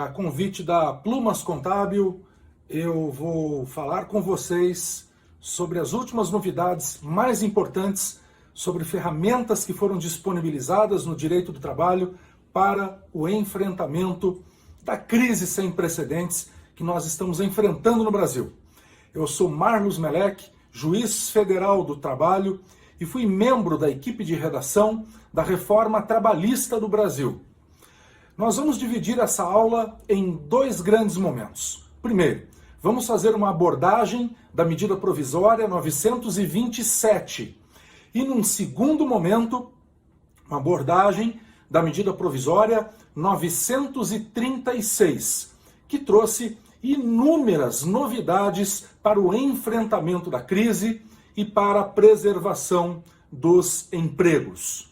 A convite da Plumas Contábil, eu vou falar com vocês sobre as últimas novidades mais importantes sobre ferramentas que foram disponibilizadas no direito do trabalho para o enfrentamento da crise sem precedentes que nós estamos enfrentando no Brasil. Eu sou Marlos Melec, juiz federal do trabalho e fui membro da equipe de redação da Reforma Trabalhista do Brasil. Nós vamos dividir essa aula em dois grandes momentos. Primeiro, vamos fazer uma abordagem da medida provisória 927 e, num segundo momento, uma abordagem da medida provisória 936, que trouxe inúmeras novidades para o enfrentamento da crise e para a preservação dos empregos.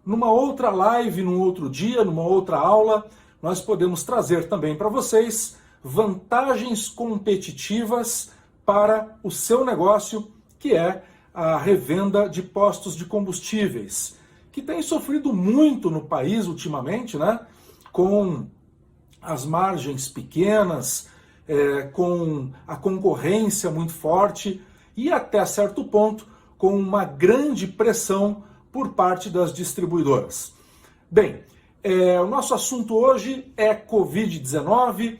Numa outra live, num outro dia, numa outra aula, nós podemos trazer também para vocês vantagens competitivas para o seu negócio, que é a revenda de postos de combustíveis, que tem sofrido muito no país ultimamente, né? Com as margens pequenas, com a concorrência muito forte e até certo ponto com uma grande pressão por parte das distribuidoras. Bem, o nosso assunto hoje é Covid-19,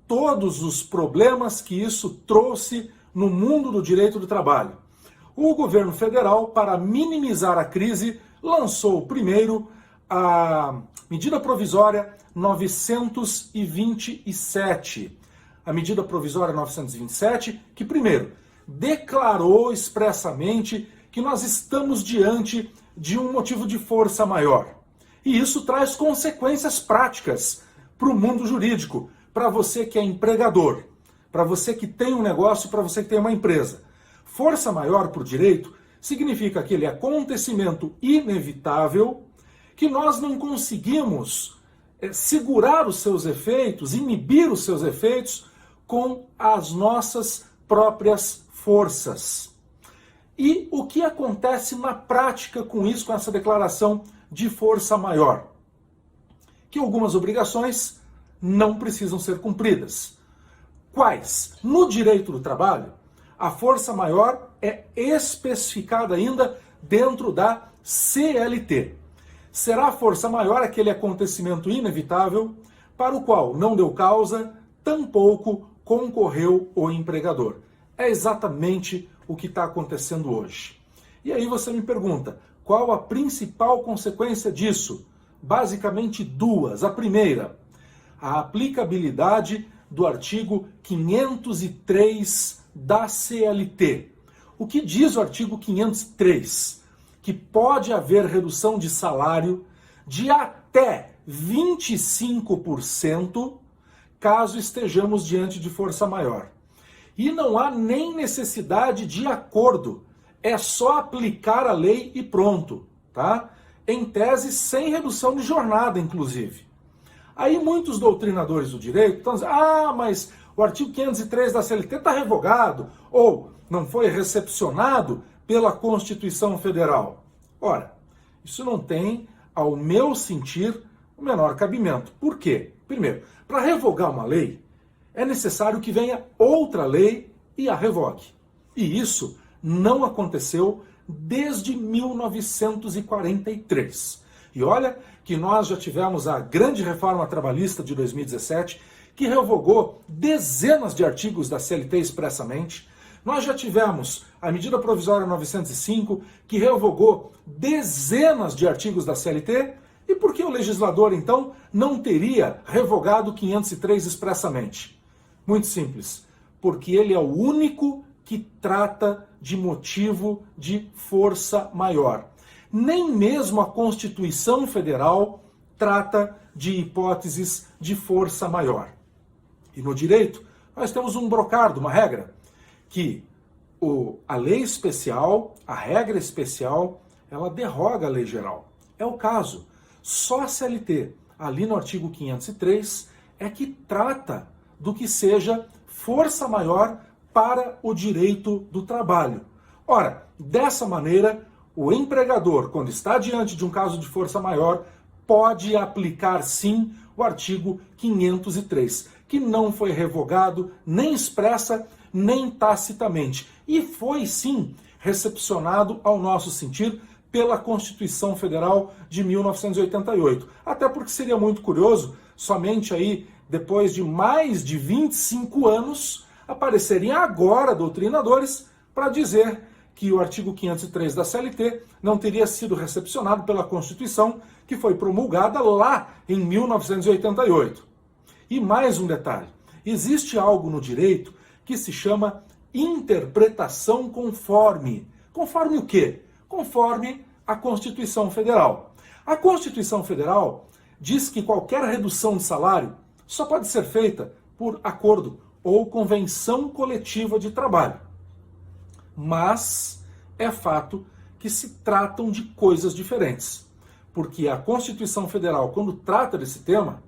todos os problemas que isso trouxe no mundo do direito do trabalho. O governo federal, para minimizar a crise, lançou primeiro a medida provisória 927. A medida provisória 927, que primeiro declarou expressamente que nós estamos diante de um motivo de força maior. E isso traz consequências práticas para o mundo jurídico, para você que é empregador, para você que tem um negócio, para você que tem uma empresa. Força maior para o direito significa aquele acontecimento inevitável que nós não conseguimos segurar os seus efeitos, inibir os seus efeitos com as nossas próprias forças. E o que acontece na prática com isso, com essa declaração de força maior? Que algumas obrigações não precisam ser cumpridas. Quais? No direito do trabalho, a força maior é especificada ainda dentro da CLT. Será a força maior aquele acontecimento inevitável para o qual não deu causa, tampouco concorreu o empregador. É exatamente o que está acontecendo hoje. E aí você me pergunta, qual a principal consequência disso? Basicamente duas. A primeira, a aplicabilidade do artigo 503 da CLT. O que diz o artigo 503? Que pode haver redução de salário de até 25% caso estejamos diante de força maior. E não há nem necessidade de acordo, é só aplicar a lei e pronto, tá? Em tese, sem redução de jornada, inclusive. Aí muitos doutrinadores do direito estão dizendo, mas o artigo 503 da CLT está revogado, ou não foi recepcionado pela Constituição Federal. Ora, isso não tem, ao meu sentir, o menor cabimento. Por quê? Primeiro, para revogar uma lei, é necessário que venha outra lei e a revogue. E isso não aconteceu desde 1943. E olha que nós já tivemos a grande reforma trabalhista de 2017, que revogou dezenas de artigos da CLT expressamente. Nós já tivemos a medida provisória 905, que revogou dezenas de artigos da CLT. E por que o legislador, então, não teria revogado 503 expressamente? Muito simples, porque ele é o único que trata de motivo de força maior. Nem mesmo a Constituição Federal trata de hipóteses de força maior. E no direito, nós temos um brocardo, uma regra, que a lei especial, a regra especial, ela derroga a lei geral. É o caso. Só a CLT, ali no artigo 503, é que trata do que seja força maior para o direito do trabalho. Ora, dessa maneira, o empregador, quando está diante de um caso de força maior, pode aplicar sim o artigo 503, que não foi revogado nem expressa nem tacitamente, e foi sim recepcionado ao nosso sentir pela Constituição Federal de 1988. Até porque seria muito curioso, somente aí depois de mais de 25 anos, aparecerem agora doutrinadores para dizer que o artigo 503 da CLT não teria sido recepcionado pela Constituição, que foi promulgada lá em 1988. E mais um detalhe, existe algo no direito que se chama interpretação conforme. Conforme o quê? Conforme a Constituição Federal. A Constituição Federal diz que qualquer redução de salário só pode ser feita por acordo ou convenção coletiva de trabalho. Mas é fato que se tratam de coisas diferentes, porque a Constituição Federal, quando trata desse tema,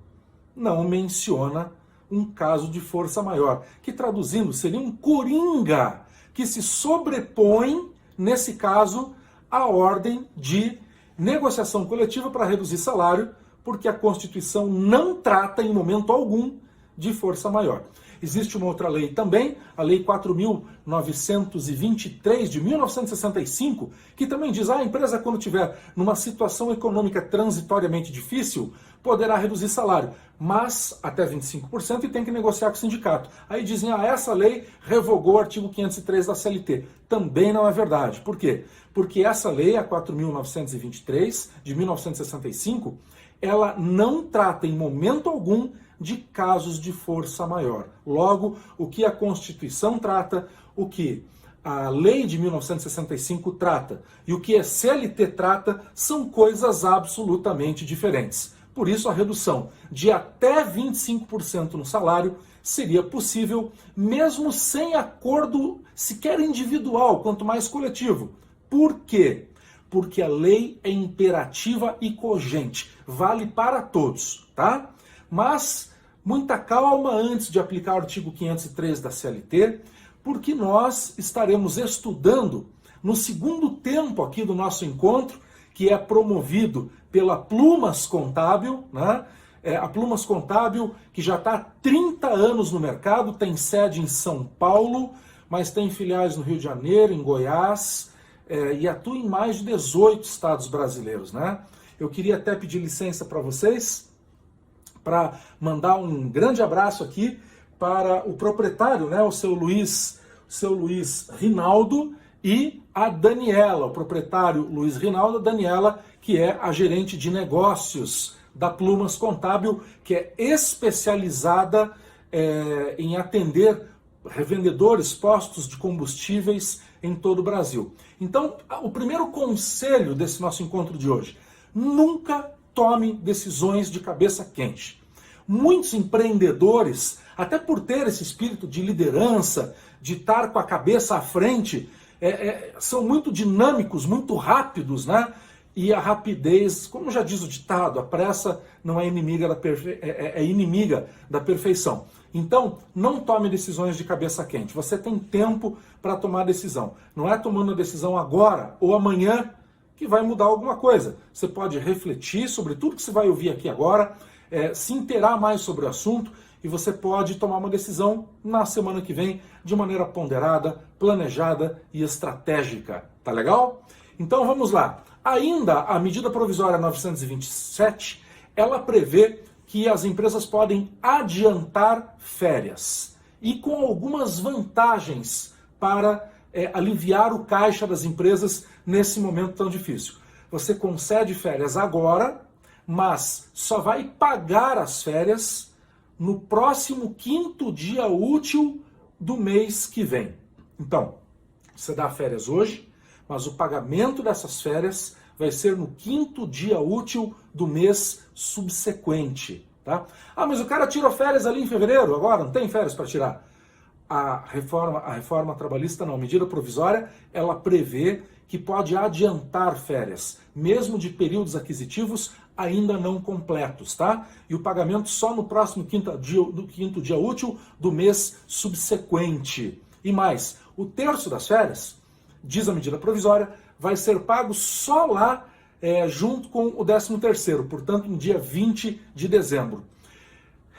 não menciona um caso de força maior, que traduzindo seria um coringa que se sobrepõe, nesse caso, à ordem de negociação coletiva para reduzir salário, porque a Constituição não trata em momento algum de força maior. Existe uma outra lei também, a Lei 4.923 de 1965, que também diz, a empresa quando tiver numa situação econômica transitoriamente difícil, poderá reduzir salário, mas até 25% e tem que negociar com o sindicato. Aí dizem, essa lei revogou o artigo 503 da CLT. Também não é verdade. Por quê? Porque essa lei, a 4.923 de 1965, ela não trata em momento algum de casos de força maior. Logo, o que a Constituição trata, o que a lei de 1965 trata e o que a CLT trata são coisas absolutamente diferentes. Por isso, a redução de até 25% no salário seria possível, mesmo sem acordo sequer individual, quanto mais coletivo. Por quê? Porque a lei é imperativa e cogente, vale para todos, tá? Mas muita calma antes de aplicar o artigo 503 da CLT, porque nós estaremos estudando no segundo tempo aqui do nosso encontro, que é promovido pela Plumas Contábil, né? A Plumas Contábil, que já está há 30 anos no mercado, tem sede em São Paulo, mas tem filiais no Rio de Janeiro, em Goiás, e atua em mais de 18 estados brasileiros, né? Eu queria até pedir licença para vocês, para mandar um grande abraço aqui para o proprietário, né, o seu Luiz Rinaldo, e a Daniela, o proprietário Luiz Rinaldo, a Daniela, que é a gerente de negócios da Plumas Contábil, que é especializada em atender revendedores, postos de combustíveis em todo o Brasil. Então, o primeiro conselho desse nosso encontro de hoje, nunca tome decisões de cabeça quente. Muitos empreendedores, até por ter esse espírito de liderança, de estar com a cabeça à frente, são muito dinâmicos, muito rápidos, né? E a rapidez, como já diz o ditado, a pressa não é inimiga inimiga da perfeição. Então, não tome decisões de cabeça quente. Você tem tempo para tomar decisão. Não é tomando a decisão agora ou amanhã que vai mudar alguma coisa. Você pode refletir sobre tudo que você vai ouvir aqui agora, se inteirar mais sobre o assunto, e você pode tomar uma decisão na semana que vem de maneira ponderada, planejada e estratégica. Tá legal? Então vamos lá. Ainda a medida provisória 927, ela prevê que as empresas podem adiantar férias e com algumas vantagens para aliviar o caixa das empresas nesse momento tão difícil. Você concede férias agora, mas só vai pagar as férias no próximo 5º dia útil do mês que vem. Então, você dá férias hoje, mas o pagamento dessas férias vai ser no 5º dia útil do mês subsequente. Tá? Mas o cara tirou férias ali em fevereiro, agora não tem férias para tirar. A reforma trabalhista, não, a medida provisória, ela prevê que pode adiantar férias, mesmo de períodos aquisitivos ainda não completos, tá? E o pagamento só no próximo 5º dia útil do mês subsequente. E mais, o terço das férias, diz a medida provisória, vai ser pago só lá junto com o 13º, portanto, no dia 20 de dezembro.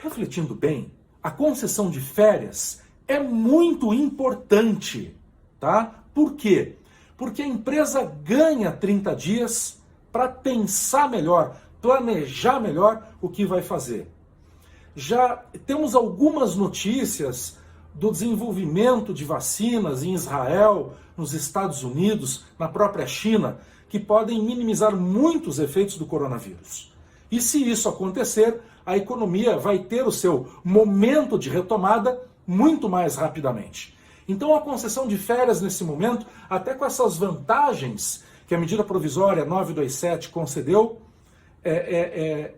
Refletindo bem, a concessão de férias é muito importante, tá? Por quê? Porque a empresa ganha 30 dias para pensar melhor, planejar melhor o que vai fazer. Já temos algumas notícias do desenvolvimento de vacinas em Israel, nos Estados Unidos, na própria China, que podem minimizar muitos efeitos do coronavírus. E se isso acontecer, a economia vai ter o seu momento de retomada muito mais rapidamente. Então a concessão de férias nesse momento, até com essas vantagens que a medida provisória 927 concedeu, é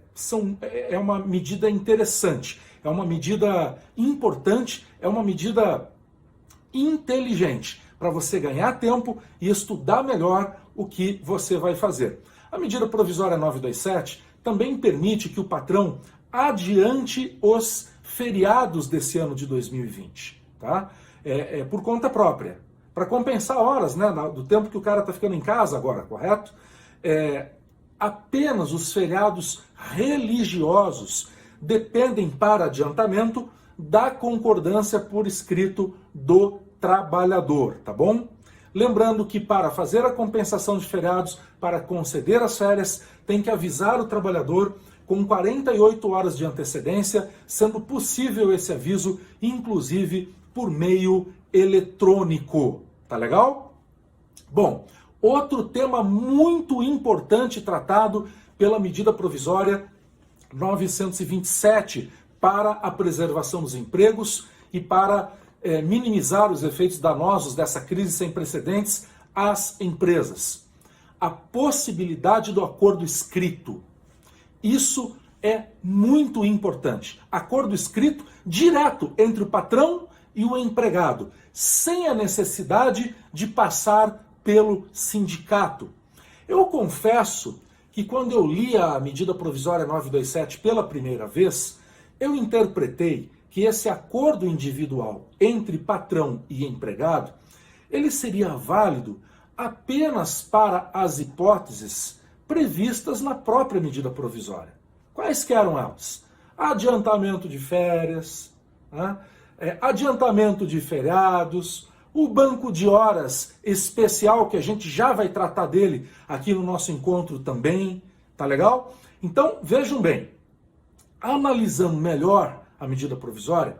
uma medida interessante, é uma medida importante, é uma medida inteligente para você ganhar tempo e estudar melhor o que você vai fazer. A medida provisória 927 também permite que o patrão adiante os feriados desse ano de 2020, tá? Por conta própria, para compensar horas, né, do tempo que o cara está ficando em casa agora, correto? Apenas os feriados religiosos dependem para adiantamento da concordância por escrito do trabalhador, tá bom? Lembrando que para fazer a compensação de feriados, para conceder as férias, tem que avisar o trabalhador com 48 horas de antecedência, sendo possível esse aviso, inclusive por meio eletrônico. Tá legal? Bom, outro tema muito importante tratado pela medida provisória 927 para a preservação dos empregos e para minimizar os efeitos danosos dessa crise sem precedentes às empresas. A possibilidade do acordo escrito. Isso é muito importante. Acordo escrito direto entre o patrão e o empregado, sem a necessidade de passar pelo sindicato. Eu confesso que quando eu li a medida provisória 927 pela primeira vez, eu interpretei que esse acordo individual entre patrão e empregado, ele seria válido apenas para as hipóteses previstas na própria medida provisória. Quais que eram elas? Adiantamento de férias, né? Adiantamento de feriados, o banco de horas especial, que a gente já vai tratar dele aqui no nosso encontro também, tá legal? Então, vejam bem, analisando melhor a medida provisória,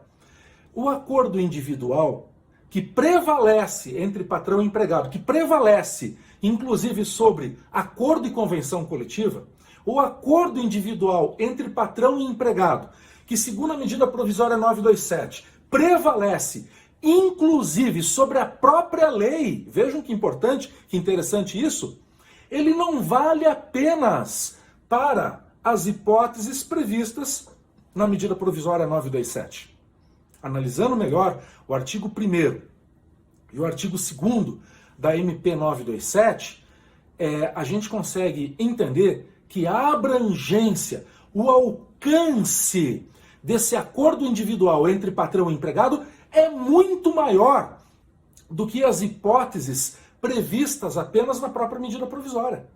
o acordo individual que prevalece entre patrão e empregado, que prevalece inclusive sobre acordo e convenção coletiva, o acordo individual entre patrão e empregado, que segundo a medida provisória 927, prevalece inclusive sobre a própria lei, vejam que importante, que interessante isso, ele não vale apenas para as hipóteses previstas na medida provisória 927. Analisando melhor o artigo 1º e o artigo 2º da MP 927, a gente consegue entender que a abrangência, o alcance desse acordo individual entre patrão e empregado é muito maior do que as hipóteses previstas apenas na própria medida provisória.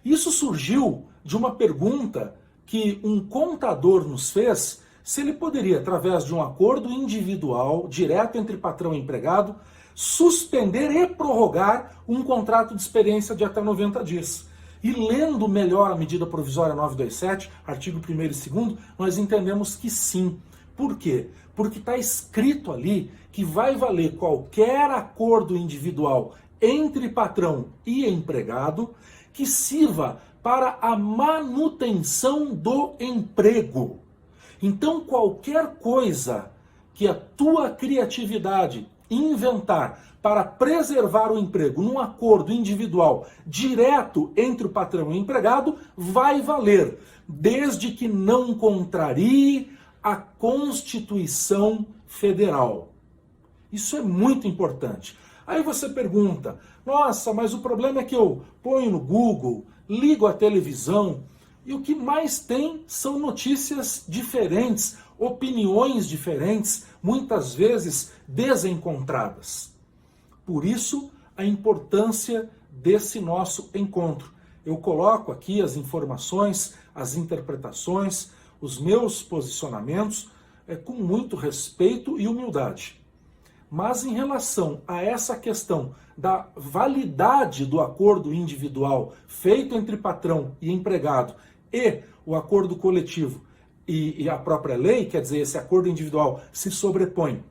Isso surgiu de uma pergunta que um contador nos fez, se ele poderia, através de um acordo individual, direto entre patrão e empregado, suspender e prorrogar um contrato de experiência de até 90 dias. E lendo melhor a medida provisória 927, artigo 1º e 2º, nós entendemos que sim. Por quê? Porque está escrito ali que vai valer qualquer acordo individual entre patrão e empregado que sirva para a manutenção do emprego. Então, qualquer coisa que a tua criatividade inventar para preservar o emprego num acordo individual direto entre o patrão e o empregado vai valer, desde que não contrarie a Constituição Federal. Isso é muito importante. Aí você pergunta, nossa, mas o problema é que eu ponho no Google, ligo a televisão, e o que mais tem são notícias diferentes, opiniões diferentes, muitas vezes desencontradas. Por isso, a importância desse nosso encontro. eu coloco aqui as informações, as interpretações, os meus posicionamentos com muito respeito e humildade. Mas em relação a essa questão da validade do acordo individual feito entre patrão e empregado e o acordo coletivo e a própria lei, quer dizer, esse acordo individual se sobrepõe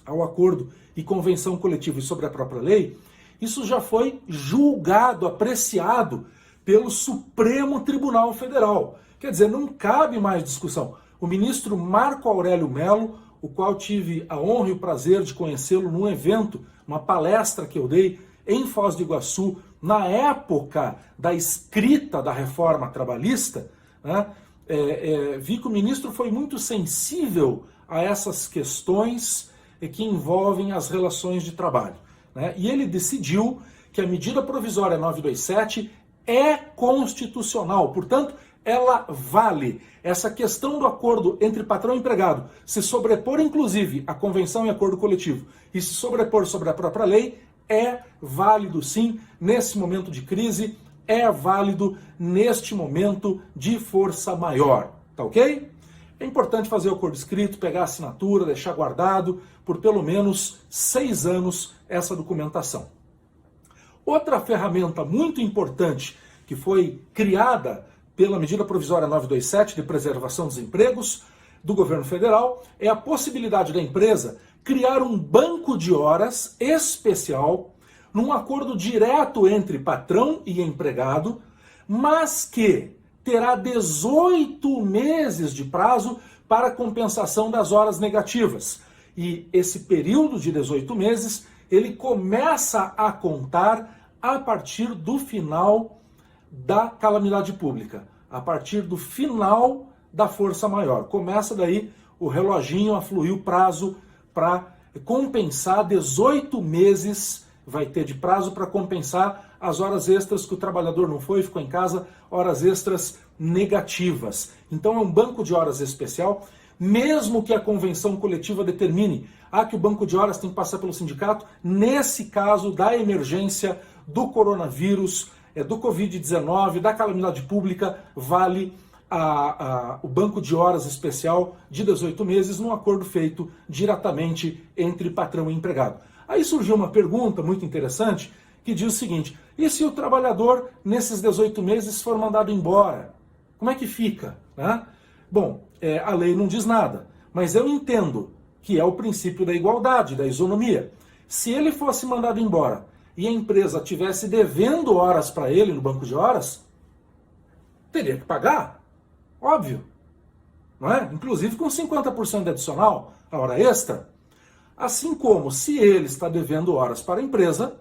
ao acordo e convenção coletiva e sobre a própria lei, isso já foi julgado, apreciado pelo Supremo Tribunal Federal. Quer dizer, não cabe mais discussão. O ministro Marco Aurélio Mello, o qual tive a honra e o prazer de conhecê-lo num evento, uma palestra que eu dei em Foz do Iguaçu, na época da escrita da reforma trabalhista, né, vi que o ministro foi muito sensível a essas questões que envolvem as relações de trabalho, né, e ele decidiu que a medida provisória 927 é constitucional, portanto, ela vale. Essa questão do acordo entre patrão e empregado se sobrepor, inclusive, à convenção e acordo coletivo e se sobrepor sobre a própria lei, é válido sim nesse momento de crise, é válido neste momento de força maior, tá ok? É importante fazer o acordo escrito, pegar a assinatura, deixar guardado por pelo menos 6 anos essa documentação. Outra ferramenta muito importante que foi criada pela medida provisória 927 de preservação dos empregos do governo federal é a possibilidade da empresa criar um banco de horas especial num acordo direto entre patrão e empregado, mas que terá 18 meses de prazo para compensação das horas negativas. E esse período de 18 meses, ele começa a contar a partir do final da calamidade pública, a partir do final da força maior. Começa daí o reloginho a fluir o prazo para compensar 18 meses, vai ter de prazo para compensar as horas extras que o trabalhador não foi, ficou em casa, horas extras negativas. Então é um banco de horas especial, mesmo que a convenção coletiva determine que o banco de horas tem que passar pelo sindicato, nesse caso da emergência do coronavírus, do Covid-19, da calamidade pública, vale o banco de horas especial de 18 meses num acordo feito diretamente entre patrão e empregado. Aí surgiu uma pergunta muito interessante que diz o seguinte: e se o trabalhador nesses 18 meses for mandado embora? Como é que fica, né? Bom, a lei não diz nada, mas eu entendo que é o princípio da igualdade, da isonomia. Se ele fosse mandado embora e a empresa tivesse devendo horas para ele no banco de horas, teria que pagar, óbvio, não é? Inclusive com 50% adicional, a hora extra. Assim como, se ele está devendo horas para a empresa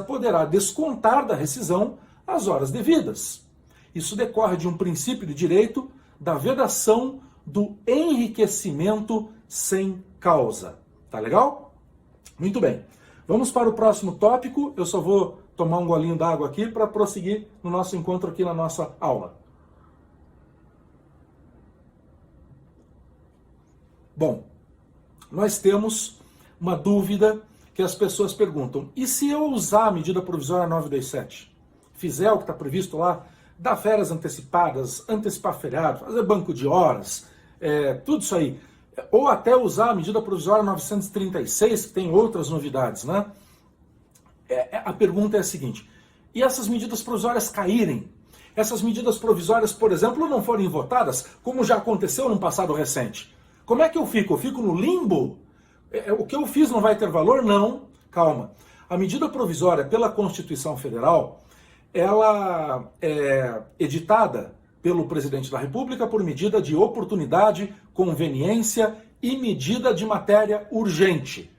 poderá descontar da rescisão as horas devidas. Isso decorre de um princípio de direito da vedação do enriquecimento sem causa. Tá legal? Muito bem. Vamos para o próximo tópico. Eu só vou tomar um golinho d'água aqui para prosseguir no nosso encontro aqui na nossa aula. Bom, nós temos uma dúvida que as pessoas perguntam: e se eu usar a medida provisória 927? Fizer o que está previsto lá, dar férias antecipadas, antecipar feriado, fazer banco de horas, tudo isso aí. Ou até usar a medida provisória 936, que tem outras novidades, né? A pergunta é a seguinte: e essas medidas provisórias caírem? Essas medidas provisórias, por exemplo, não forem votadas, como já aconteceu no passado recente? Como é que eu fico? Eu fico no limbo? O que eu fiz não vai ter valor? Não. Calma. A medida provisória pela Constituição Federal, ela é editada pelo presidente da República por medida de oportunidade, conveniência e medida de matéria urgente.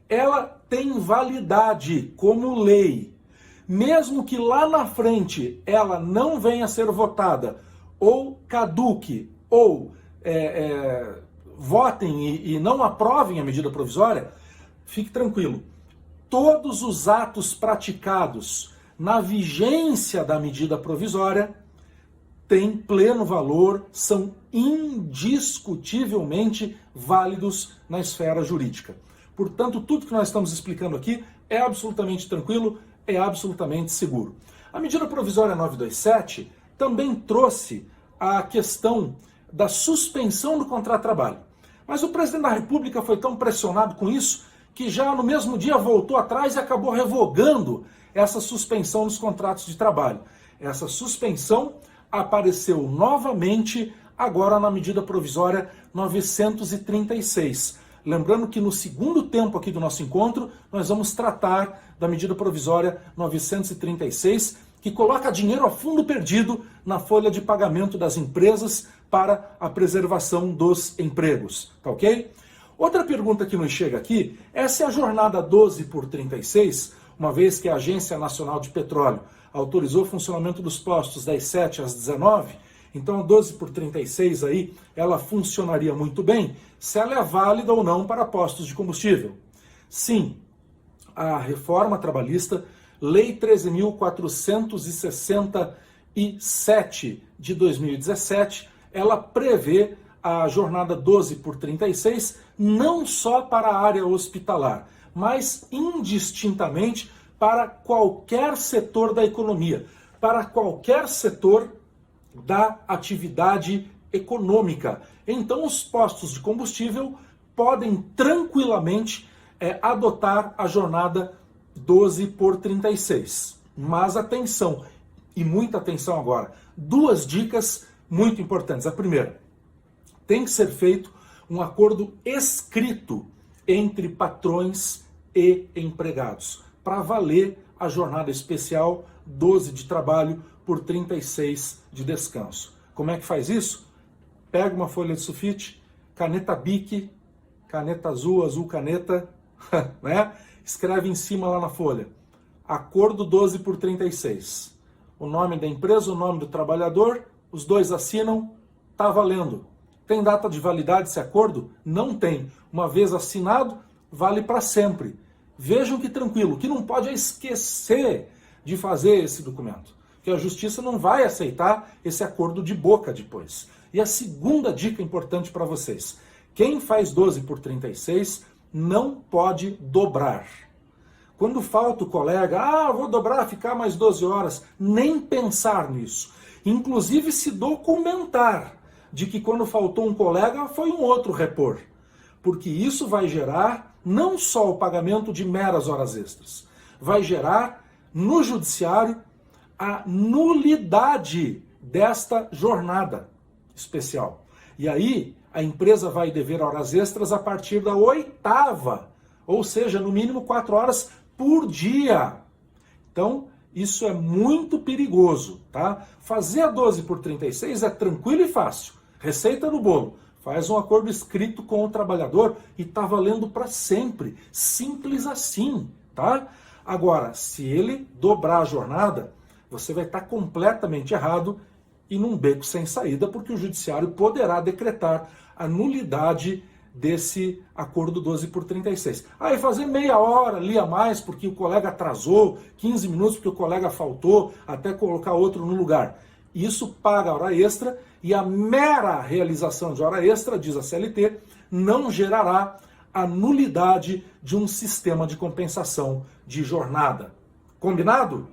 Ela tem validade como lei. Mesmo que lá na frente ela não venha a ser votada, ou caduque, ou votem e não aprovem a medida provisória, fique tranquilo. Todos os atos praticados na vigência da medida provisória têm pleno valor, são indiscutivelmente válidos na esfera jurídica. Portanto, tudo que nós estamos explicando aqui é absolutamente tranquilo, é absolutamente seguro. A medida provisória 927 também trouxe a questão da suspensão do contrato de trabalho. Mas o presidente da República foi tão pressionado com isso que já no mesmo dia voltou atrás e acabou revogando essa suspensão dos contratos de trabalho. Essa suspensão apareceu novamente agora na medida provisória 936. Lembrando que no segundo tempo aqui do nosso encontro, nós vamos tratar da medida provisória 936, que coloca dinheiro a fundo perdido na folha de pagamento das empresas para a preservação dos empregos, tá ok? Outra pergunta que nos chega aqui é se a jornada 12 por 36, uma vez que a Agência Nacional de Petróleo autorizou o funcionamento dos postos das 7 às 19, então a 12 por 36 aí, ela funcionaria muito bem, se ela é válida ou não para postos de combustível. Sim, a reforma trabalhista, Lei 13.467 de 2017, ela prevê a jornada 12 por 36 não só para a área hospitalar, mas indistintamente para qualquer setor da economia, para qualquer setor da atividade econômica. Então os postos de combustível podem tranquilamente adotar a jornada 12 por 36. Mas atenção, e muita atenção agora, duas dicas muito importantes. A primeira, tem que ser feito um acordo escrito entre patrões e empregados, para valer a jornada especial 12 de trabalho por 36 de descanso. Como é que faz isso? Pega uma folha de sulfite, caneta Bic, caneta azul, azul caneta, né? Escreve em cima lá na folha, acordo 12 por 36. O nome da empresa, o nome do trabalhador, os dois assinam, tá valendo. Tem data de validade esse acordo? Não tem. Uma vez assinado, vale para sempre. Vejam que tranquilo, o que não pode é esquecer de fazer esse documento, que a justiça não vai aceitar esse acordo de boca depois. E a segunda dica importante para vocês, quem faz 12 por 36 não pode dobrar. Quando falta o colega, vou dobrar, ficar mais 12 horas, nem pensar nisso. Inclusive se documentar de que quando faltou um colega, foi um outro repor. Porque isso vai gerar não só o pagamento de meras horas extras, vai gerar no judiciário a nulidade desta jornada especial. E aí a empresa vai dever horas extras a partir da 8ª, ou seja, no mínimo 4 horas por dia. Então, isso é muito perigoso, tá? Fazer a 12 por 36 é tranquilo e fácil. Receita no bolo. Faz um acordo escrito com o trabalhador e tá valendo para sempre. Simples assim, tá? Agora, se ele dobrar a jornada, você vai estar completamente errado e num beco sem saída, porque o judiciário poderá decretar a nulidade desse acordo 12 por 36. E fazer meia hora ali a mais porque o colega atrasou, 15 minutos porque o colega faltou, até colocar outro no lugar. Isso paga hora extra e a mera realização de hora extra, diz a CLT, não gerará a nulidade de um sistema de compensação de jornada. Combinado?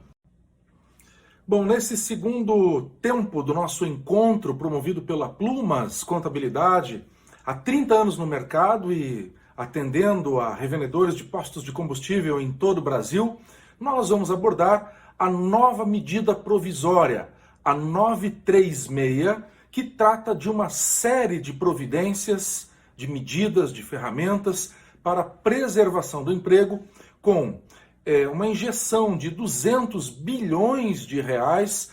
Bom, nesse segundo tempo do nosso encontro promovido pela Plumas Contabilidade, há 30 anos no mercado e atendendo a revendedores de postos de combustível em todo o Brasil, nós vamos abordar a nova medida provisória, a 936, que trata de uma série de providências, de medidas, de ferramentas para a preservação do emprego, com uma injeção de 200 bilhões de reais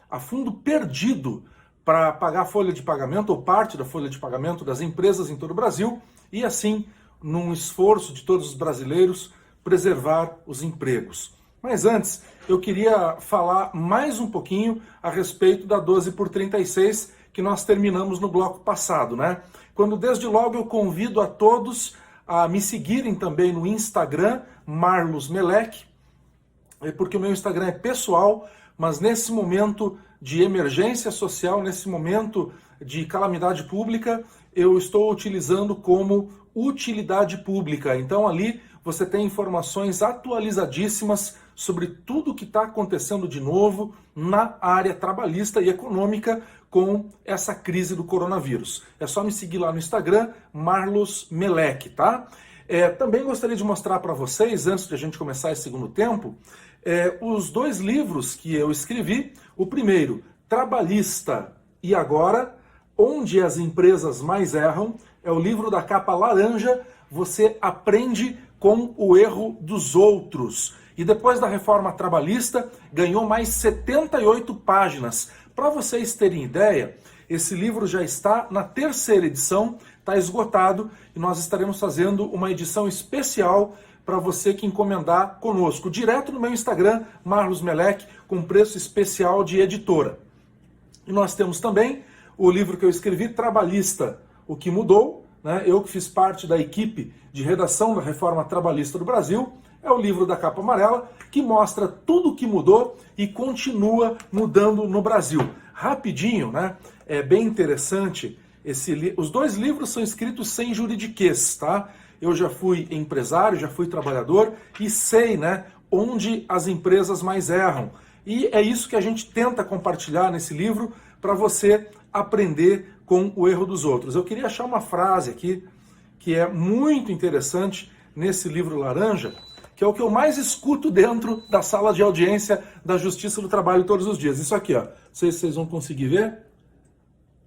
a fundo perdido para pagar a folha de pagamento ou parte da folha de pagamento das empresas em todo o Brasil e assim, num esforço de todos os brasileiros, preservar os empregos. Mas antes, eu queria falar mais um pouquinho a respeito da 12 por 36 que nós terminamos no bloco passado, né? Quando desde logo eu convido a todos a me seguirem também no Instagram, Marlos Melec, porque o meu Instagram é pessoal, mas nesse momento de emergência social, nesse momento de calamidade pública, eu estou utilizando como utilidade pública. Então ali você tem informações atualizadíssimas sobre tudo o que está acontecendo de novo na área trabalhista e econômica com essa crise do coronavírus. É só me seguir lá no Instagram, Marlos Melek, tá? Também gostaria de mostrar para vocês, antes de a gente começar esse segundo tempo, os 2 livros que eu escrevi. O primeiro, Trabalhista e Agora, Onde as Empresas Mais Erram, é o livro da capa laranja. Você aprende com o erro dos outros. E depois da reforma trabalhista, ganhou mais 78 páginas. Para vocês terem ideia, esse livro já está na 3ª edição, está esgotado, e nós estaremos fazendo uma edição especial para você que encomendar conosco, direto no meu Instagram, Marlos Melek, com preço especial de editora. E nós temos também o livro que eu escrevi, Trabalhista, O que Mudou, né? Eu que fiz parte da equipe de redação da Reforma Trabalhista do Brasil. É o livro da capa amarela, que mostra tudo o que mudou e continua mudando no Brasil. Rapidinho, né? É bem interessante. Os 2 livros são escritos sem juridiquês, tá? Eu já fui empresário, já fui trabalhador e sei, né, onde as empresas mais erram. E é isso que a gente tenta compartilhar nesse livro para você aprender com o erro dos outros. Eu queria achar uma frase aqui que é muito interessante nesse livro laranja, que é o que eu mais escuto dentro da sala de audiência da Justiça do Trabalho todos os dias. Isso aqui, ó. Não sei se vocês vão conseguir ver.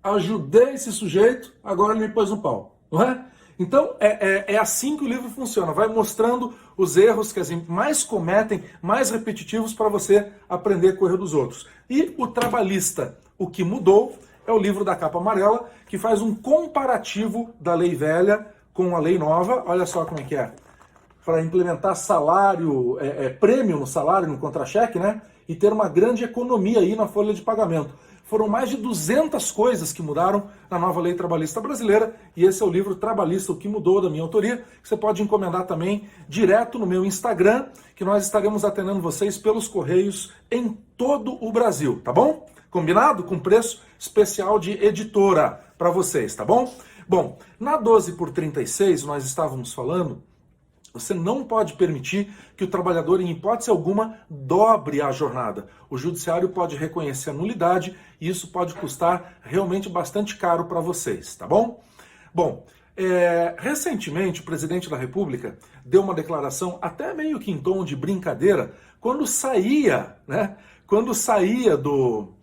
Ajudei esse sujeito, agora ele me pôs no pau. Não é? Então, é assim que o livro funciona. Vai mostrando os erros que as mais cometem, mais repetitivos, para você aprender com o erro dos outros. E o Trabalhista, O que Mudou, é o livro da capa amarela, que faz um comparativo da lei velha com a lei nova. Olha só como é que é. Para implementar salário, prêmio no salário, no contra-cheque, né? E ter uma grande economia aí na folha de pagamento. Foram mais de 200 coisas que mudaram na nova lei trabalhista brasileira, e esse é o livro Trabalhista, O que Mudou, da minha autoria, que você pode encomendar também direto no meu Instagram, que nós estaremos atendendo vocês pelos correios em todo o Brasil, tá bom? Combinado? Com preço especial de editora para vocês, tá bom? Bom, na 12 por 36 nós estávamos falando, você não pode permitir que o trabalhador, em hipótese alguma, dobre a jornada. O judiciário pode reconhecer a nulidade e isso pode custar realmente bastante caro para vocês, tá bom? Bom, recentemente o presidente da República deu uma declaração até meio que em tom de brincadeira quando saía, né? Quando saía do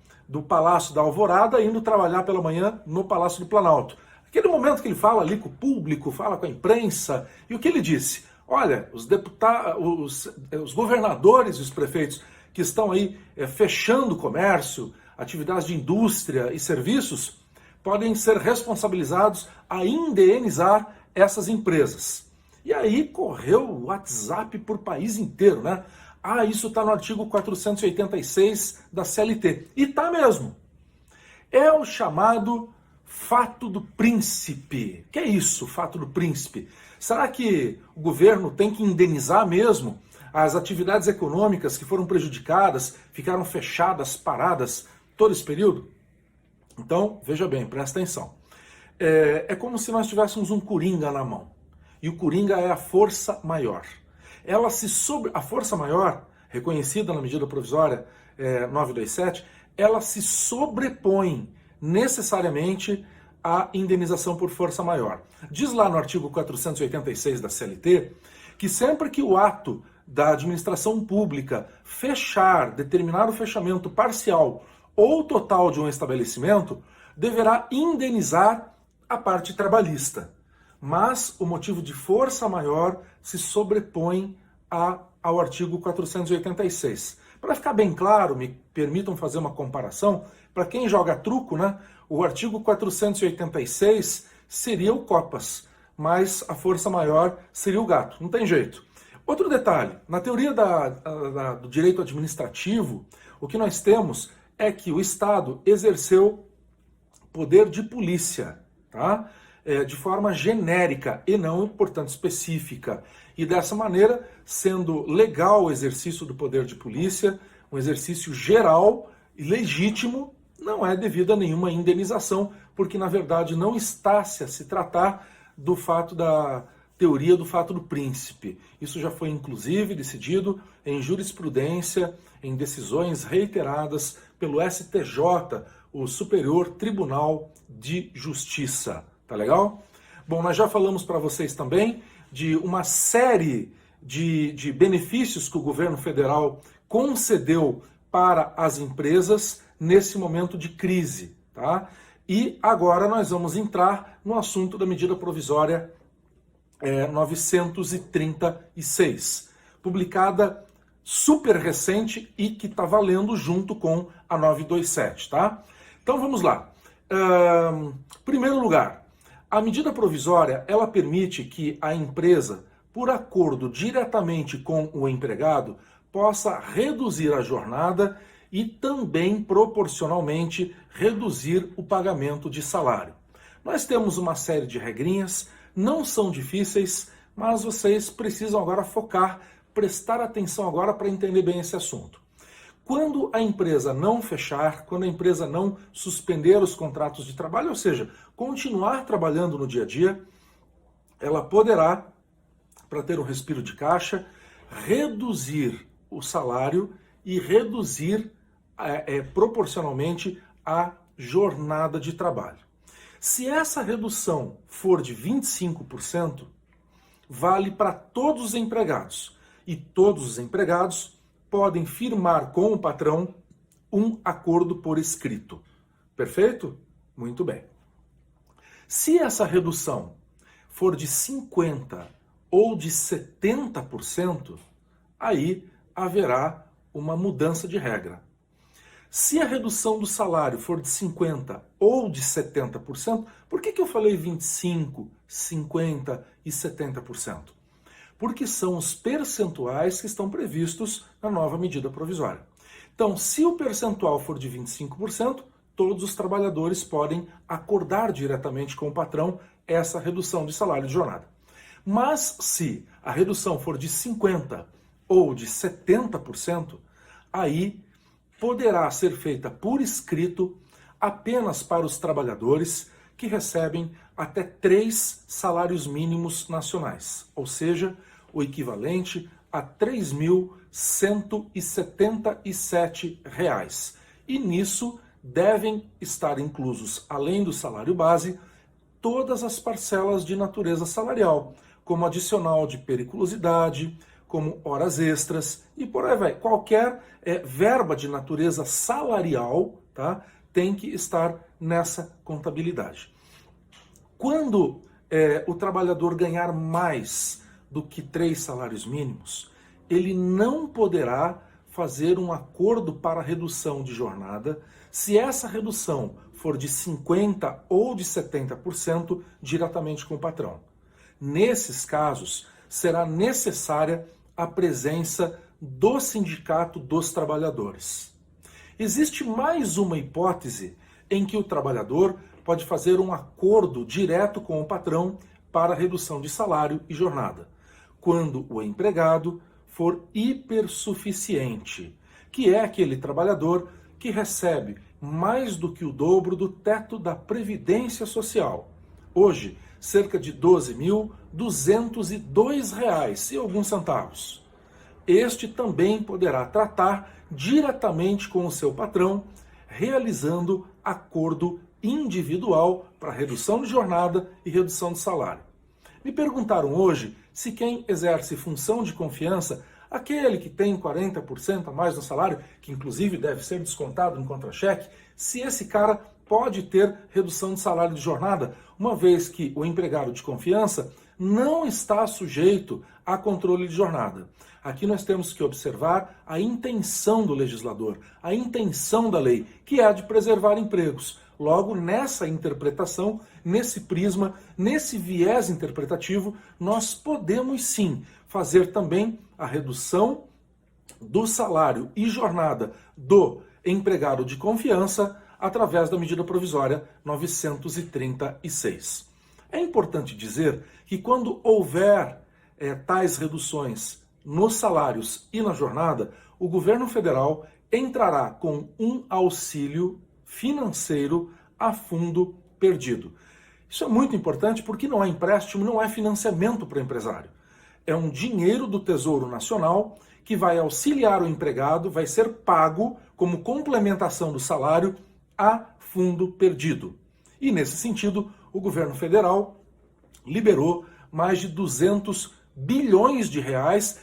Palácio da Alvorada indo trabalhar pela manhã no Palácio do Planalto. Aquele momento que ele fala ali com o público, fala com a imprensa, e o que ele disse? Olha, os governadores e os prefeitos que estão aí fechando o comércio, atividades de indústria e serviços, podem ser responsabilizados a indenizar essas empresas. E aí correu o WhatsApp por país inteiro, né? Ah, isso está no artigo 486 da CLT. E tá mesmo. É o chamado fato do príncipe. Que é isso, fato do príncipe? Será que o governo tem que indenizar mesmo as atividades econômicas que foram prejudicadas, ficaram fechadas, paradas todo esse período? Então, veja bem, presta atenção. É como se nós tivéssemos um coringa na mão. E o coringa é a força maior. A força maior, reconhecida na medida provisória 927, ela se sobrepõe necessariamente à indenização por força maior. Diz lá no artigo 486 da CLT que sempre que o ato da administração pública determinar o fechamento parcial ou total de um estabelecimento, deverá indenizar a parte trabalhista. Mas o motivo de força maior se sobrepõe ao artigo 486. Para ficar bem claro, me permitam fazer uma comparação, para quem joga truco, né, o artigo 486 seria o copas, mas a força maior seria o gato, não tem jeito. Outro detalhe, na teoria do direito administrativo, o que nós temos é que o Estado exerceu poder de polícia, tá? De forma genérica e não, portanto, específica. E dessa maneira, sendo legal o exercício do poder de polícia, um exercício geral e legítimo, não é devido a nenhuma indenização, porque na verdade não está-se a se tratar do fato teoria do fato do príncipe. Isso já foi inclusive decidido em jurisprudência, em decisões reiteradas pelo STJ, o Superior Tribunal de Justiça. Tá legal? Bom, nós já falamos para vocês também de uma série de benefícios que o governo federal concedeu para as empresas nesse momento de crise, tá? E agora nós vamos entrar no assunto da medida provisória 936, publicada super recente e que está valendo junto com a 927, tá? Então vamos lá. Primeiro lugar, a medida provisória, ela permite que a empresa, por acordo diretamente com o empregado, possa reduzir a jornada e também, proporcionalmente, reduzir o pagamento de salário. Nós temos uma série de regrinhas, não são difíceis, mas vocês precisam agora focar, prestar atenção agora para entender bem esse assunto. Quando a empresa não fechar, quando a empresa não suspender os contratos de trabalho, ou seja, continuar trabalhando no dia a dia, ela poderá, para ter um respiro de caixa, reduzir o salário e reduzir proporcionalmente a jornada de trabalho. Se essa redução for de 25%, vale para todos os empregados. E todos os empregados podem firmar com o patrão um acordo por escrito. Perfeito? Muito bem. Se essa redução for de 50% ou de 70%, aí haverá uma mudança de regra. Se a redução do salário for de 50% ou de 70%, por que eu falei 25%, 50% e 70%? Porque são os percentuais que estão previstos na nova medida provisória. Então, se o percentual for de 25%, todos os trabalhadores podem acordar diretamente com o patrão essa redução de salário de jornada. Mas se a redução for de 50% ou de 70%, aí poderá ser feita por escrito apenas para os trabalhadores que recebem até 3 salários mínimos nacionais, ou seja, o equivalente a R$ 3.177. E nisso devem estar inclusos, além do salário base, todas as parcelas de natureza salarial, como adicional de periculosidade, como horas extras e por aí vai. Qualquer verba de natureza salarial, tá, tem que estar nessa contabilidade. Quando o trabalhador ganhar mais do que 3 salários mínimos, ele não poderá fazer um acordo para redução de jornada se essa redução for de 50% ou de 70% diretamente com o patrão. Nesses casos, será necessária a presença do Sindicato dos Trabalhadores. Existe mais uma hipótese em que o trabalhador pode fazer um acordo direto com o patrão para redução de salário e jornada, quando o empregado for hipersuficiente, que é aquele trabalhador que recebe mais do que o dobro do teto da Previdência Social. Hoje, cerca de R$ 12.202 e alguns centavos. Este também poderá tratar diretamente com o seu patrão, realizando acordo individual para redução de jornada e redução de salário. Me perguntaram hoje se quem exerce função de confiança, aquele que tem 40% a mais no salário, que inclusive deve ser descontado no contra-cheque, se esse cara pode ter redução de salário de jornada, uma vez que o empregado de confiança não está sujeito a controle de jornada. Aqui nós temos que observar a intenção do legislador, a intenção da lei, que é a de preservar empregos. Logo, nessa interpretação, nesse prisma, nesse viés interpretativo, nós podemos sim fazer também a redução do salário e jornada do empregado de confiança através da medida provisória 936. É importante dizer que quando houver tais reduções nos salários e na jornada, o governo federal entrará com um auxílio financeiro a fundo perdido. Isso é muito importante porque não é empréstimo, não é financiamento para o empresário. É um dinheiro do Tesouro Nacional que vai auxiliar o empregado, vai ser pago como complementação do salário a fundo perdido. E nesse sentido, o governo federal liberou mais de 200 bilhões de reais,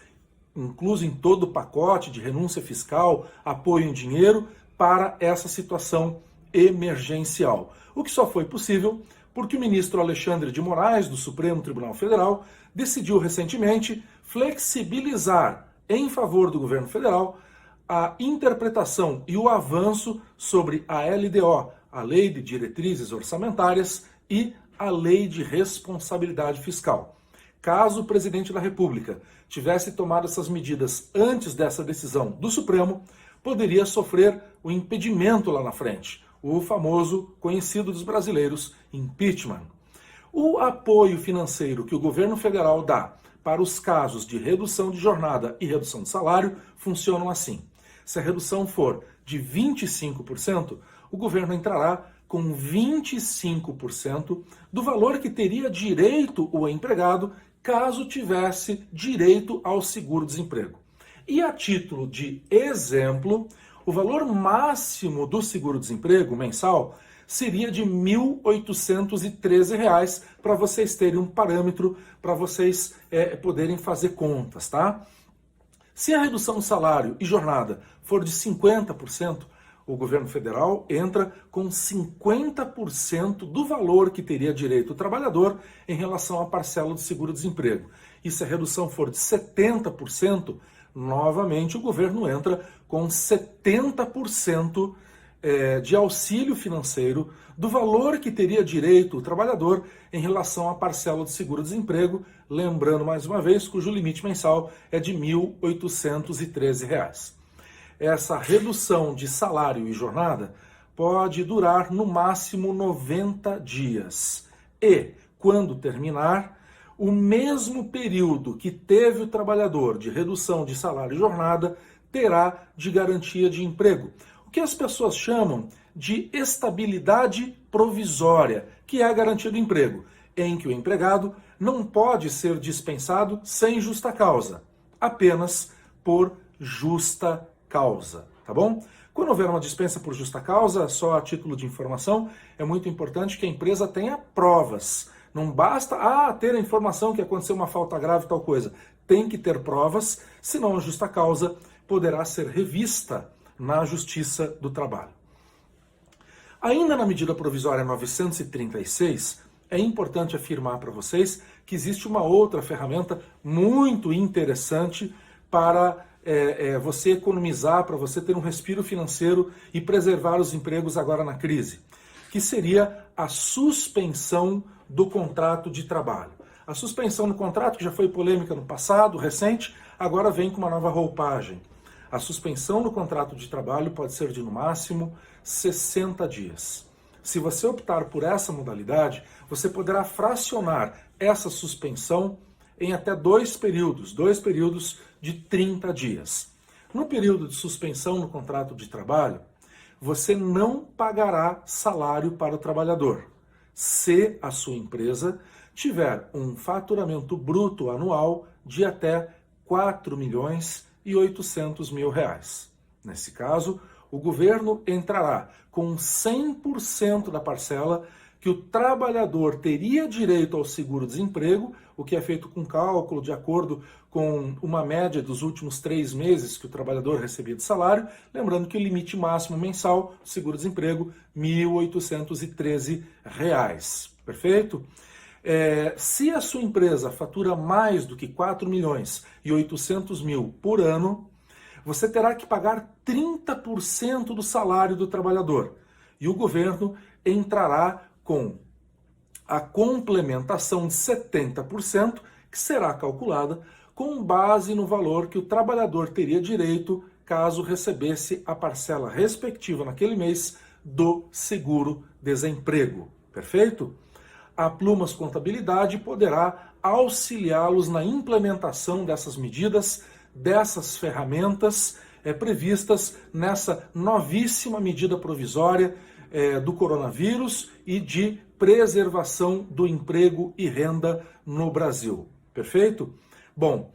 incluso em todo o pacote de renúncia fiscal, apoio em dinheiro, para essa situação emergencial. O que só foi possível porque o ministro Alexandre de Moraes, do Supremo Tribunal Federal, decidiu recentemente flexibilizar em favor do governo federal a interpretação e o avanço sobre a LDO, a Lei de Diretrizes Orçamentárias, e a Lei de Responsabilidade Fiscal. Caso o presidente da República tivesse tomado essas medidas antes dessa decisão do Supremo, poderia sofrer o impedimento lá na frente, o famoso, conhecido dos brasileiros, impeachment. O apoio financeiro que o governo federal dá para os casos de redução de jornada e redução de salário funcionam assim. Se a redução for de 25%, o governo entrará com 25% do valor que teria direito o empregado caso tivesse direito ao seguro-desemprego. E a título de exemplo, o valor máximo do seguro-desemprego mensal seria de R$ 1.813, para vocês terem um parâmetro, para vocês poderem fazer contas, tá? Se a redução do salário e jornada for de 50%, o governo federal entra com 50% do valor que teria direito o trabalhador em relação à parcela do seguro-desemprego. E se a redução for de 70%, novamente o governo entra com 70% de auxílio financeiro do valor que teria direito o trabalhador em relação à parcela do seguro-desemprego, lembrando mais uma vez, cujo limite mensal é de R$ 1.813. Essa redução de salário e jornada pode durar no máximo 90 dias. E, quando terminar, o mesmo período que teve o trabalhador de redução de salário e jornada terá de garantia de emprego. O que as pessoas chamam de estabilidade provisória, que é a garantia do emprego, em que o empregado não pode ser dispensado sem justa causa, apenas por justa causa, tá bom? Quando houver uma dispensa por justa causa, só a título de informação, é muito importante que a empresa tenha provas. Não basta ter a informação que aconteceu uma falta grave, tal coisa. Tem que ter provas, senão a justa causa poderá ser revista na Justiça do Trabalho. Ainda na medida provisória 936, é importante afirmar para vocês que existe uma outra ferramenta muito interessante para você economizar, para você ter um respiro financeiro e preservar os empregos agora na crise, que seria a suspensão do contrato de trabalho. A suspensão do contrato, que já foi polêmica no passado, recente, agora vem com uma nova roupagem. A suspensão do contrato de trabalho pode ser de, no máximo, 60 dias. Se você optar por essa modalidade, você poderá fracionar essa suspensão em até dois períodos de 30 dias. No período de suspensão no contrato de trabalho, você não pagará salário para o trabalhador, se a sua empresa tiver um faturamento bruto anual de até R$ 4.800.000. Nesse caso, o governo entrará com 100% da parcela que o trabalhador teria direito ao seguro-desemprego, o que é feito com cálculo de acordo com uma média dos últimos 3 meses que o trabalhador recebia de salário, lembrando que o limite máximo mensal do seguro-desemprego, R$ 1.813. Perfeito? Se a sua empresa fatura mais do que R$ 4.800.000 por ano, você terá que pagar 30% do salário do trabalhador. E o governo entrará com a complementação de 70%, que será calculada com base no valor que o trabalhador teria direito caso recebesse a parcela respectiva naquele mês do seguro-desemprego. Perfeito? A Plumas Contabilidade poderá auxiliá-los na implementação dessas medidas, dessas ferramentas previstas nessa novíssima medida provisória do coronavírus e de preservação do emprego e renda no Brasil. Perfeito? Bom,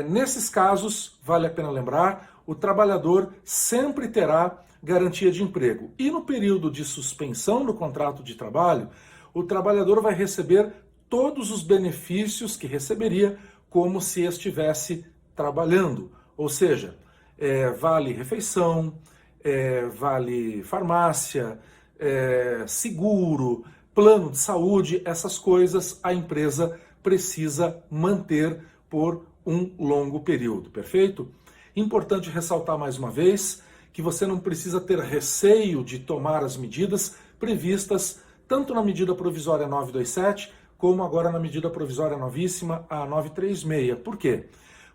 nesses casos, vale a pena lembrar, o trabalhador sempre terá garantia de emprego. E no período de suspensão do contrato de trabalho, o trabalhador vai receber todos os benefícios que receberia como se estivesse trabalhando. Ou seja, vale refeição, vale farmácia, seguro, plano de saúde, essas coisas a empresa precisa manter por um longo período, perfeito? Importante ressaltar mais uma vez que você não precisa ter receio de tomar as medidas previstas tanto na medida provisória 927 como agora na medida provisória novíssima, a 936. Por quê?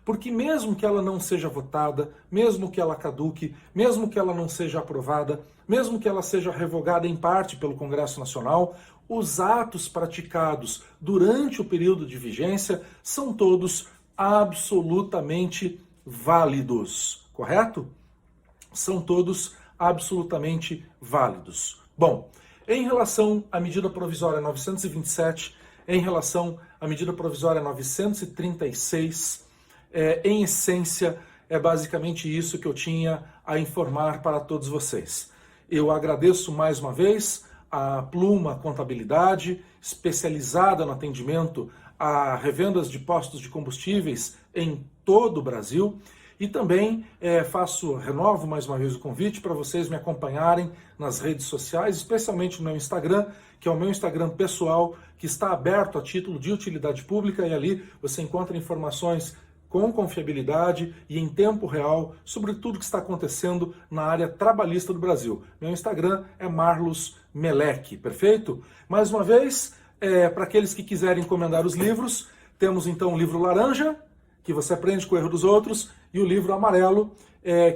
Porque mesmo que ela não seja votada, mesmo que ela caduque, mesmo que ela não seja aprovada, mesmo que ela seja revogada em parte pelo Congresso Nacional, os atos praticados durante o período de vigência são todos absolutamente válidos, correto? São todos absolutamente válidos. Bom, em relação à medida provisória 927, em relação à medida provisória 936, em essência, é basicamente isso que eu tinha a informar para todos vocês. Eu agradeço mais uma vez a Pluma Contabilidade, especializada no atendimento a revendas de postos de combustíveis em todo o Brasil. E também renovo mais uma vez o convite para vocês me acompanharem nas redes sociais, especialmente no meu Instagram, que é o meu Instagram pessoal, que está aberto a título de utilidade pública, e ali você encontra informações com confiabilidade e em tempo real sobre tudo que está acontecendo na área trabalhista do Brasil. Meu Instagram é Marlos Melec, perfeito? Mais uma vez, para aqueles que quiserem encomendar os livros, temos então o livro laranja, que você aprende com o erro dos outros, e o livro amarelo,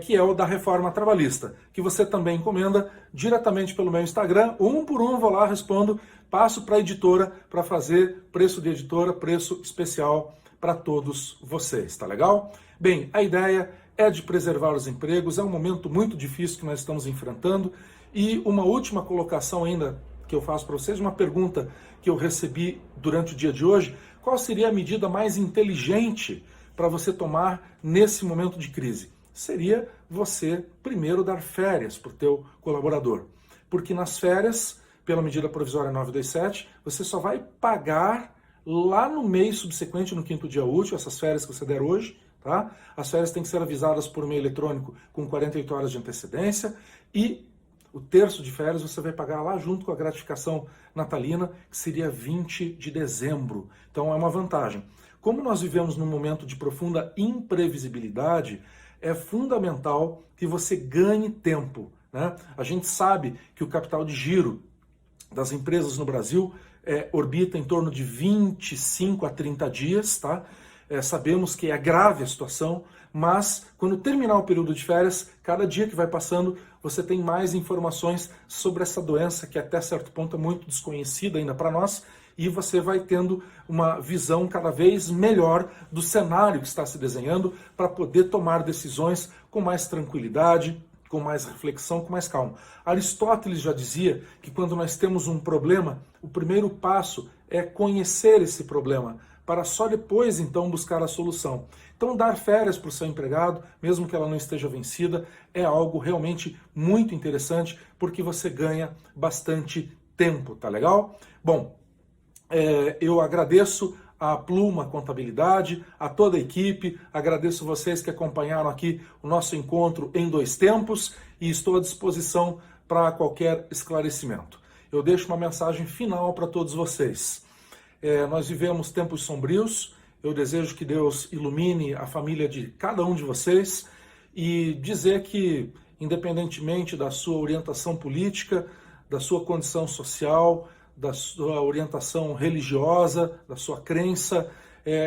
que é o da Reforma Trabalhista, que você também encomenda diretamente pelo meu Instagram. Um por um, vou lá, respondo, passo para a editora para fazer preço de editora, preço especial para todos vocês, tá legal? Bem, a ideia é de preservar os empregos, é um momento muito difícil que nós estamos enfrentando, e uma última colocação ainda que eu faço para vocês, uma pergunta que eu recebi durante o dia de hoje: qual seria a medida mais inteligente para você tomar nesse momento de crise? Seria você primeiro dar férias para o teu colaborador, porque nas férias, pela medida provisória 927, você só vai pagar lá no mês subsequente, no 5º dia útil, essas férias que você der hoje, tá? As férias têm que ser avisadas por meio eletrônico com 48 horas de antecedência, e o terço de férias você vai pagar lá junto com a gratificação natalina, que seria 20 de dezembro. Então é uma vantagem. Como nós vivemos num momento de profunda imprevisibilidade, é fundamental que você ganhe tempo, né? A gente sabe que o capital de giro das empresas no Brasil orbita em torno de 25 a 30 dias, tá? Sabemos que é grave a situação, mas quando terminar o período de férias, cada dia que vai passando, você tem mais informações sobre essa doença que até certo ponto é muito desconhecida ainda para nós, e você vai tendo uma visão cada vez melhor do cenário que está se desenhando para poder tomar decisões com mais tranquilidade, com mais reflexão, com mais calma. Aristóteles já dizia que quando nós temos um problema, o primeiro passo é conhecer esse problema, para só depois, então, buscar a solução. Então, dar férias para o seu empregado, mesmo que ela não esteja vencida, é algo realmente muito interessante, porque você ganha bastante tempo, tá legal? Bom, eu agradeço a Pluma Contabilidade, a toda a equipe, agradeço vocês que acompanharam aqui o nosso encontro em 2 tempos, e estou à disposição para qualquer esclarecimento. Eu deixo uma mensagem final para todos vocês. Nós vivemos tempos sombrios, eu desejo que Deus ilumine a família de cada um de vocês, e dizer que, independentemente da sua orientação política, da sua condição social, da sua orientação religiosa, da sua crença,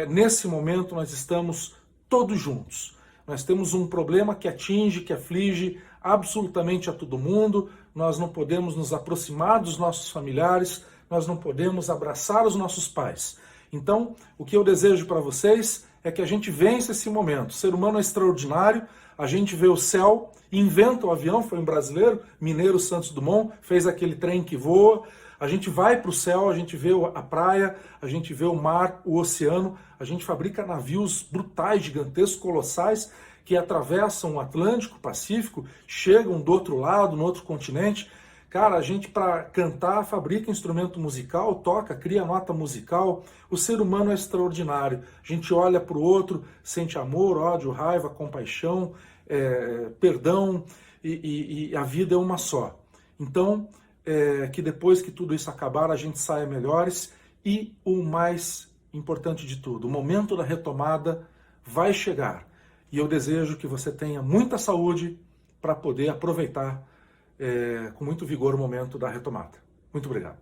nesse momento nós estamos todos juntos. Nós temos um problema que atinge, que aflige absolutamente a todo mundo. Nós não podemos nos aproximar dos nossos familiares, nós não podemos abraçar os nossos pais. Então, o que eu desejo para vocês é que a gente vença esse momento. O ser humano é extraordinário, a gente vê o céu, inventa o avião, foi um brasileiro, mineiro Santos Dumont, fez aquele trem que voa. A gente vai para o céu, a gente vê a praia, a gente vê o mar, o oceano, a gente fabrica navios brutais, gigantescos, colossais, que atravessam o Atlântico, o Pacífico, chegam do outro lado, no outro continente. Cara, a gente para cantar fabrica instrumento musical, toca, cria nota musical. O ser humano é extraordinário. A gente olha para o outro, sente amor, ódio, raiva, compaixão, perdão, e a vida é uma só. Então, que depois que tudo isso acabar, a gente saia melhores e o mais importante de tudo, o momento da retomada vai chegar. E eu desejo que você tenha muita saúde para poder aproveitar com muito vigor o momento da retomada. Muito obrigado.